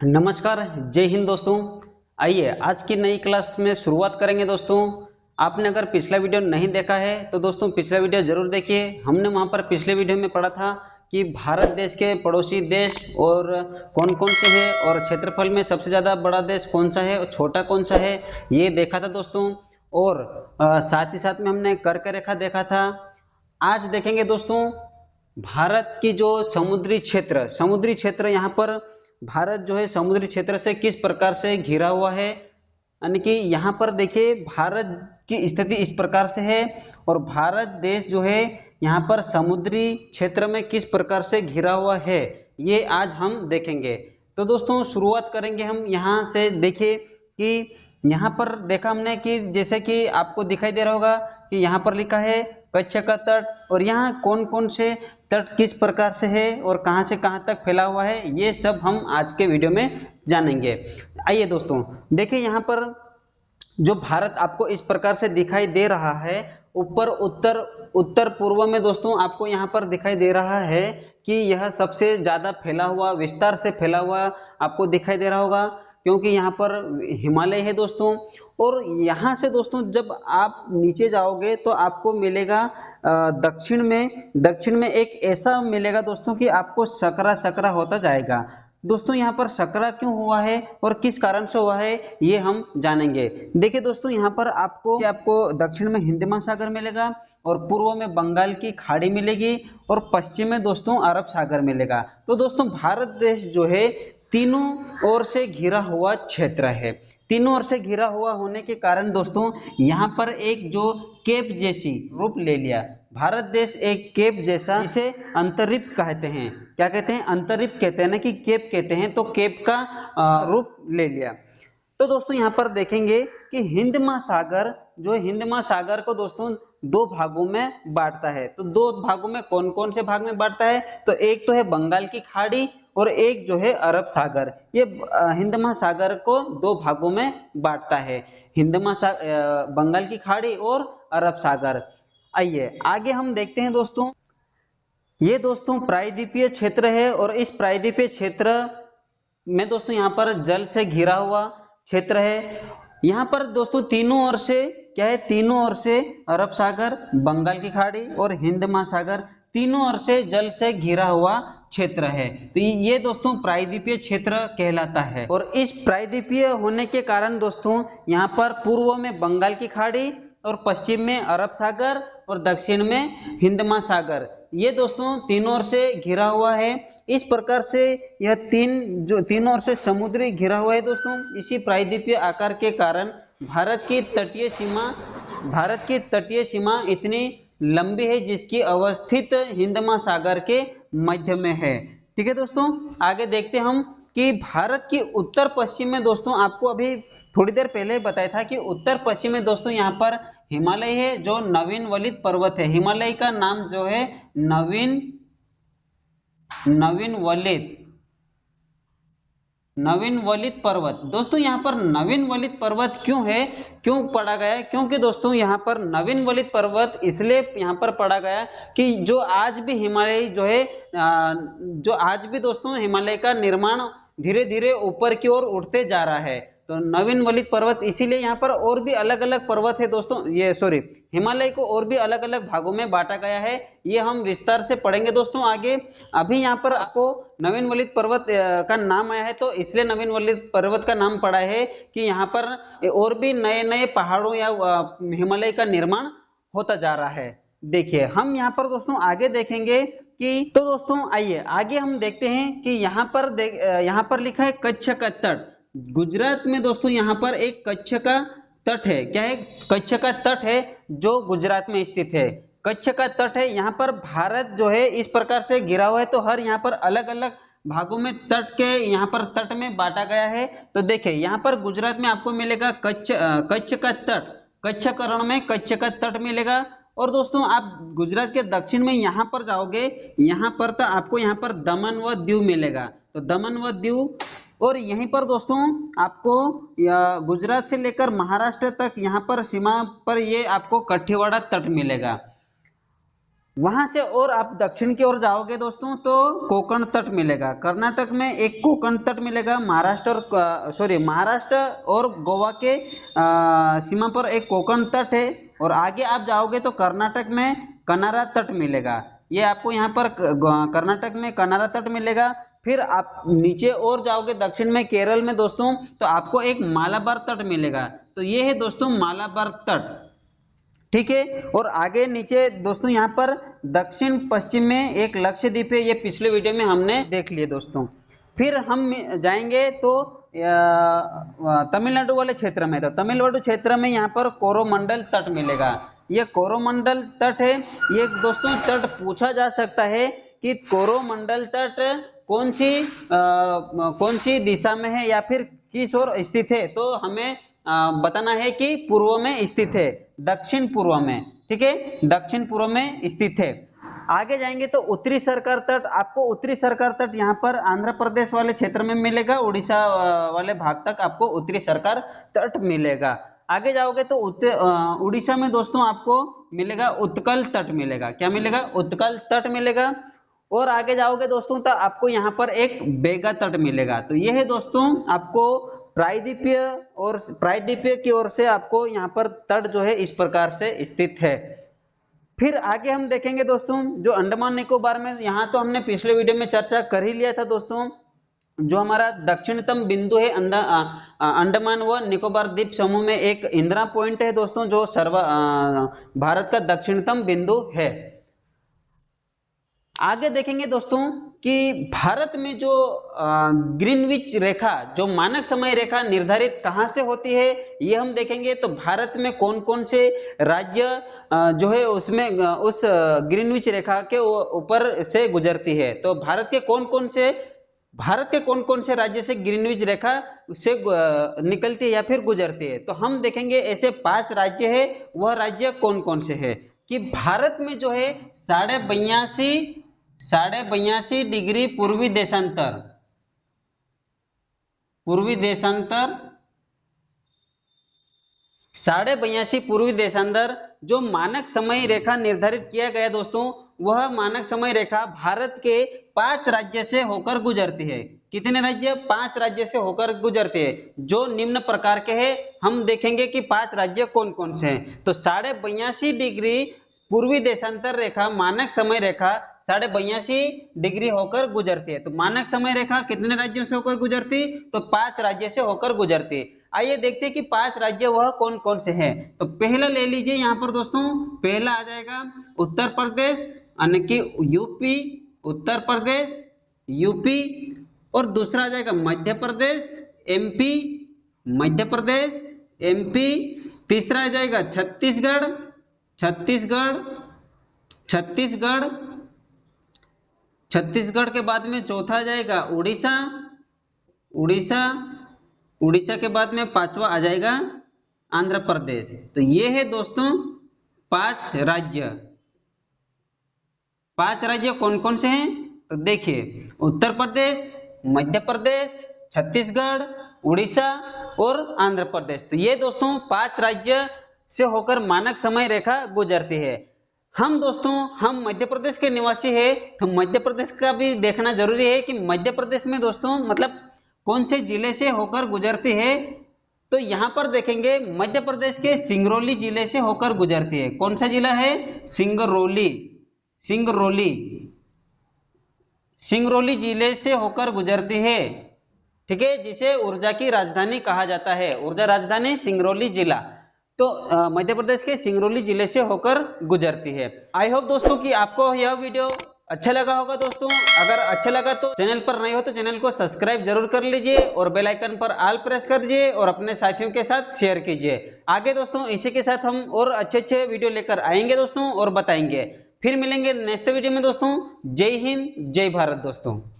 नमस्कार, जय हिंद दोस्तों। आइए आज की नई क्लास में शुरुआत करेंगे दोस्तों। आपने अगर पिछला वीडियो नहीं देखा है तो दोस्तों पिछला वीडियो जरूर देखिए। हमने वहां पर पिछले वीडियो में पढ़ा था कि भारत देश के पड़ोसी देश और कौन कौन से हैं और क्षेत्रफल में सबसे ज़्यादा बड़ा देश कौन सा है और छोटा कौन सा है, ये देखा था दोस्तों। और साथ ही साथ में हमने कर्क रेखा देखा था। आज देखेंगे दोस्तों भारत की जो समुद्री क्षेत्र यहाँ पर भारत जो है समुद्री क्षेत्र से किस प्रकार से घिरा हुआ है। यानी कि यहाँ पर देखिए भारत की स्थिति इस प्रकार से है और भारत देश जो है यहाँ पर समुद्री क्षेत्र में किस प्रकार से घिरा हुआ है, ये आज हम देखेंगे। तो दोस्तों शुरुआत करेंगे हम यहाँ से। देखिए कि यहाँ पर देखा हमने कि जैसे कि आपको दिखाई दे रहा होगा कि यहाँ पर लिखा है कच्छ का तट, और यहाँ कौन कौन से तट किस प्रकार से है और कहाँ से कहाँ तक फैला हुआ है, ये सब हम आज के वीडियो में जानेंगे। आइए दोस्तों देखिए, यहाँ पर जो भारत आपको इस प्रकार से दिखाई दे रहा है, ऊपर उत्तर पूर्व में दोस्तों आपको यहाँ पर दिखाई दे रहा है कि यह सबसे ज्यादा फैला हुआ, विस्तार से फैला हुआ आपको दिखाई दे रहा होगा, क्योंकि यहाँ पर हिमालय है दोस्तों। और यहाँ से दोस्तों जब आप नीचे जाओगे तो आपको मिलेगा दक्षिण में एक ऐसा मिलेगा दोस्तों कि आपको सकरा सकरा होता जाएगा। दोस्तों यहाँ पर सकरा क्यों हुआ है और किस कारण से हुआ है, ये हम जानेंगे। देखिए दोस्तों यहाँ पर आपको दक्षिण में हिंद महासागर मिलेगा और पूर्व में बंगाल की खाड़ी मिलेगी और पश्चिम में दोस्तों अरब सागर मिलेगा। तो दोस्तों भारत देश जो है तीनों ओर से घिरा हुआ क्षेत्र है। तीनों ओर से घिरा हुआ होने के कारण दोस्तों यहाँ पर एक जो केप जैसी रूप ले लिया भारत देश, एक केप जैसा, जिसे अंतरिप कहते हैं। क्या कहते हैं? अंतरिप कहते हैं ना कि केप कहते हैं, तो केप का रूप ले लिया। तो दोस्तों यहाँ पर देखेंगे कि हिंद महासागर को दोस्तों दो भागों में बांटता है। तो दो भागों में कौन कौन से भाग में बांटता है? तो एक तो है बंगाल की खाड़ी और एक जो है अरब सागर। ये हिंद महासागर को दो भागों में बांटता है, बंगाल की खाड़ी और अरब सागर। आइए आगे हम देखते हैं दोस्तों। ये दोस्तों प्रायद्वीपीय क्षेत्र है और इस प्रायद्वीपीय क्षेत्र में दोस्तों यहाँ पर जल से घिरा हुआ क्षेत्र है। यहाँ पर दोस्तों तीनों ओर से क्या है? तीनों ओर से अरब सागर, बंगाल की खाड़ी और हिंद महासागर, तीनों ओर से जल से घिरा हुआ क्षेत्र है। तो ये दोस्तों प्रायद्वीपीय क्षेत्र कहलाता है। और इस प्रायद्वीपीय होने के कारण दोस्तों यहाँ पर पूर्व में बंगाल की खाड़ी और पश्चिम में अरब सागर और दक्षिण में हिंद महासागर, ये दोस्तों तीनों ओर से घिरा हुआ है। इस प्रकार से यह तीनों ओर से समुद्री घिरा हुआ है दोस्तों। इसी प्रायद्वीपीय आकार के कारण भारत की तटीय सीमा इतनी लंबी है, जिसकी अवस्थित हिंद महासागर के मध्य में है। ठीक है दोस्तों, आगे देखते हम कि भारत की उत्तर पश्चिम में दोस्तों, आपको अभी थोड़ी देर पहले बताया था कि उत्तर पश्चिम में दोस्तों यहाँ पर हिमालय है, जो नवीन वलित पर्वत है। हिमालय का नाम जो है नवीन वलित पर्वत। दोस्तों यहाँ पर नवीन वलित पर्वत क्यों पढ़ा गया है? क्योंकि दोस्तों यहाँ पर नवीन वलित पर्वत इसलिए यहाँ पर पढ़ा गया कि जो आज भी हिमालय जो है जो आज भी दोस्तों हिमालय का निर्माण धीरे धीरे ऊपर की ओर उठते जा रहा है। तो नवीन वलित पर्वत इसीलिए यहाँ पर और भी अलग अलग पर्वत है दोस्तों। हिमालय को और भी अलग अलग भागों में बांटा गया है। ये हम विस्तार से पढ़ेंगे दोस्तों आगे। अभी यहाँ पर आपको नवीन वलित पर्वत का नाम आया है, तो इसलिए नवीन वलित पर्वत का नाम पड़ा है कि यहाँ पर और भी नए नए पहाड़ों या हिमालय का निर्माण होता जा रहा है। देखिए हम यहाँ पर दोस्तों आगे देखेंगे कि, तो दोस्तों आइए आगे हम देखते हैं कि यहाँ पर लिखा है कच्छ का तट। गुजरात में दोस्तों यहाँ पर एक कच्छ का तट है। क्या है? कच्छ का तट है जो गुजरात में स्थित है। कच्छ का तट है। यहाँ पर भारत जो है इस प्रकार से घिरा हुआ है, तो हर यहाँ पर अलग अलग भागों में तट में बांटा गया है। तो देखिए यहाँ पर गुजरात में आपको मिलेगा कच्छ का तट, कच्छकरण में कच्छ का तट मिलेगा। और दोस्तों आप गुजरात के दक्षिण में यहाँ पर जाओगे, यहाँ पर तो आपको यहाँ पर दमन व दीव मिलेगा। तो दमन व दीव, और यहीं पर दोस्तों आपको गुजरात से लेकर महाराष्ट्र तक यहाँ पर सीमा पर ये आपको कठियावाड़ तट मिलेगा। वहां से और आप दक्षिण की ओर जाओगे दोस्तों तो कोंकण तट मिलेगा। कर्नाटक में एक कोंकण तट मिलेगा। महाराष्ट्र और गोवा के सीमा पर एक कोंकण तट है। और आगे आप जाओगे तो कर्नाटक में कनारा तट मिलेगा। ये आपको यहाँ पर कर्नाटक में कनारा तट मिलेगा। फिर आप नीचे और जाओगे दक्षिण में केरल में दोस्तों तो आपको एक मालाबार तट मिलेगा। तो ये है दोस्तों मालाबार तट, ठीक है। और आगे नीचे दोस्तों यहाँ पर दक्षिण पश्चिम में एक लक्षद्वीप है। ये पिछले वीडियो में हमने देख लिए दोस्तों। फिर हम जाएंगे तो तमिलनाडु वाले क्षेत्र में। तो तमिलनाडु क्षेत्र में यहाँ पर कोरोमंडल तट मिलेगा। ये कोरोमंडल तट है। ये दोस्तों तट पूछा जा सकता है कि कोरोमंडल तट कौन सी दिशा में है या फिर किस ओर स्थित है। तो हमें बताना है कि पूर्व में स्थित है, दक्षिण पूर्व में, ठीक है, दक्षिण पूर्व में स्थित है। आगे जाएंगे तो उत्तरी सरकार तट। आपको उत्तरी सरकार तट यहाँ पर आंध्र प्रदेश वाले क्षेत्र में मिलेगा। उड़ीसा वाले भाग तक आपको उत्तरी सरकार तट मिलेगा। आगे जाओगे तो उड़ीसा में दोस्तों आपको मिलेगा उत्कल तट मिलेगा। क्या मिलेगा? उत्कल तट मिलेगा। और आगे जाओगे दोस्तों तो आपको यहाँ पर एक बेगा तट मिलेगा। तो यह है दोस्तों आपको प्रायद्वीपीय की ओर से आपको यहाँ पर तट जो है इस प्रकार से स्थित है। फिर आगे हम देखेंगे दोस्तों जो अंडमान निकोबार में, यहाँ तो हमने पिछले वीडियो में चर्चा कर ही लिया था दोस्तों। जो हमारा दक्षिणतम बिंदु है अंडमान व निकोबार द्वीप समूह में एक इंदिरा पॉइंट है दोस्तों, जो भारत का दक्षिणतम बिंदु है। आगे देखेंगे दोस्तों कि भारत में जो ग्रीनविच रेखा, जो मानक समय रेखा निर्धारित कहां से होती है, ये हम देखेंगे। तो भारत में कौन कौन से राज्य जो है उसमें उस ग्रीनविच रेखा के ऊपर से गुजरती है। तो भारत के कौन कौन से राज्य से ग्रीनविच रेखा से निकलती है या फिर गुजरती है। तो हम देखेंगे ऐसे 5 राज्य है। वह राज्य कौन कौन से है कि भारत में जो है 82.5 डिग्री पूर्वी देशांतर 82.5 पूर्वी देशांतर जो मानक समय रेखा निर्धारित किया गया दोस्तों, वह मानक समय रेखा भारत के 5 राज्य से होकर गुजरती है। कितने राज्य? 5 राज्य से होकर गुजरते हैं, जो निम्न प्रकार के हैं। हम देखेंगे कि 5 राज्य कौन कौन से हैं। तो 82.5 डिग्री पूर्वी देशांतर रेखा, मानक समय रेखा 82.5 डिग्री होकर गुजरती है। तो मानक समय रेखा कितने राज्यों से होकर गुजरती? तो 5 राज्य से होकर गुजरती। आइए देखते हैं कि 5 राज्य वह कौन कौन से हैं। तो पहला ले लीजिए यहाँ पर दोस्तों, पहला आ जाएगा उत्तर प्रदेश, यानी कि यूपी, उत्तर प्रदेश, यूपी। और दूसरा आ जाएगा मध्य प्रदेश, एमपी, मध्य प्रदेश, एमपी। तीसरा आ जाएगा छत्तीसगढ़, छत्तीसगढ़ के बाद में चौथा आ जाएगा उड़ीसा, उड़ीसा के बाद में 5वां आ जाएगा आंध्र प्रदेश। तो ये है दोस्तों 5 राज्य। 5 राज्य कौन कौन से हैं? तो देखिए उत्तर प्रदेश, मध्य प्रदेश, छत्तीसगढ़, उड़ीसा और आंध्र प्रदेश। तो ये दोस्तों 5 राज्य से होकर मानक समय रेखा गुजरती है। हम मध्य प्रदेश के निवासी है, तो मध्य प्रदेश का भी देखना जरूरी है कि मध्य प्रदेश में दोस्तों मतलब कौन से जिले से होकर गुजरती है। तो यहाँ पर देखेंगे मध्य प्रदेश के सिंगरौली जिले से होकर गुजरती है। कौन सा जिला है? सिंगरौली जिले से होकर गुजरती है, ठीक है, जिसे ऊर्जा की राजधानी कहा जाता है। ऊर्जा राजधानी सिंगरौली जिला। तो मध्य प्रदेश के सिंगरौली जिले से होकर गुजरती है। आई होप दोस्तों कि आपको यह वीडियो अच्छा लगा होगा दोस्तों। अगर अच्छा लगा तो चैनल पर नए हो तो चैनल को सब्सक्राइब जरूर कर लीजिए और बेल आइकन पर ऑल प्रेस कर दीजिए और अपने साथियों के साथ शेयर कीजिए। आगे दोस्तों इसी के साथ हम और अच्छे वीडियो लेकर आएंगे दोस्तों और बताएंगे। फिर मिलेंगे नेक्स्ट वीडियो में दोस्तों। जय हिंद, जय भारत दोस्तों।